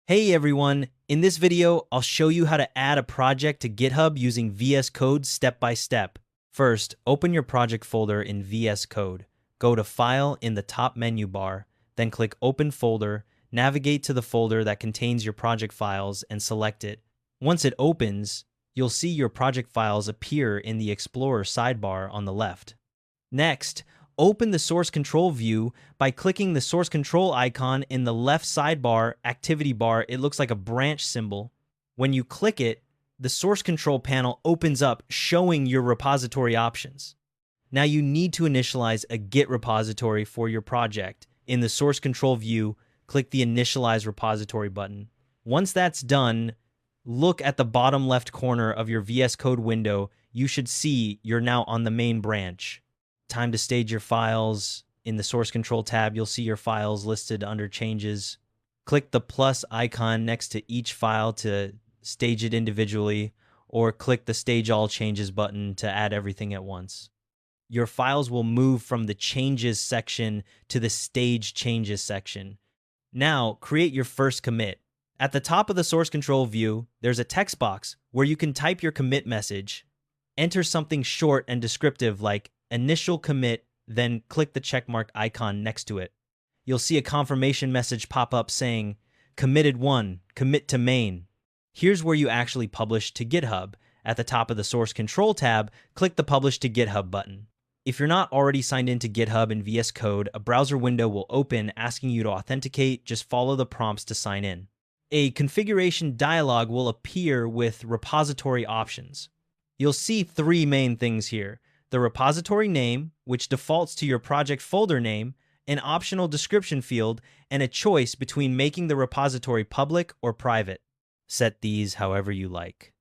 Hey everyone, in this video, I'll show you how to add a project to GitHub using VS Code step by step. First, open your project folder in VS Code. Go to File in the top menu bar, then click Open Folder, navigate to the folder that contains your project files and select it. Once it opens, you'll see your project files appear in the Explorer sidebar on the left. Next, open the source control view by clicking the source control icon in the left sidebar activity bar. It looks like a branch symbol. When you click it, the source control panel opens up showing your repository options. Now you need to initialize a Git repository for your project. In the source control view, click the initialize repository button. Once that's done, look at the bottom left corner of your VS Code window. You should see you're now on the main branch. Time to stage your files. In the source control tab, you'll see your files listed under changes. Click the plus icon next to each file to stage it individually, or click the stage all changes button to add everything at once. Your files will move from the changes section to the stage changes section. Now, create your first commit. At the top of the source control view, there's a text box where you can type your commit message. Enter something short and descriptive like initial commit, then click the checkmark icon next to it. You'll see a confirmation message pop up saying, committed 1, commit to main. Here's where you actually publish to GitHub. At the top of the source control tab, click the publish to GitHub button. If you're not already signed into GitHub in VS Code, a browser window will open asking you to authenticate. Just follow the prompts to sign in. A configuration dialog will appear with repository options. You'll see three main things here: the repository name, which defaults to your project folder name, an optional description field, and a choice between making the repository public or private. Set these however you like.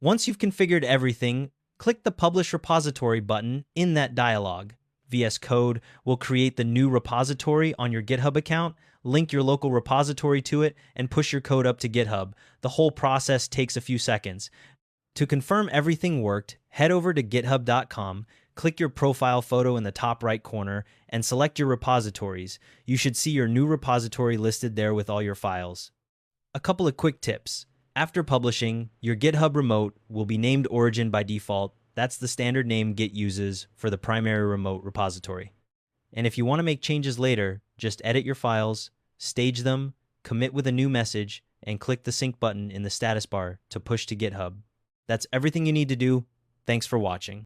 Once you've configured everything, click the Publish Repository button in that dialog. VS Code will create the new repository on your GitHub account, link your local repository to it, and push your code up to GitHub. The whole process takes a few seconds. To confirm everything worked, head over to github.com, click your profile photo in the top right corner, and select your repositories. You should see your new repository listed there with all your files. A couple of quick tips. After publishing, your GitHub remote will be named Origin by default. That's the standard name Git uses for the primary remote repository. And if you want to make changes later, just edit your files, stage them, commit with a new message, and click the sync button in the status bar to push to GitHub. That's everything you need to do. Thanks for watching.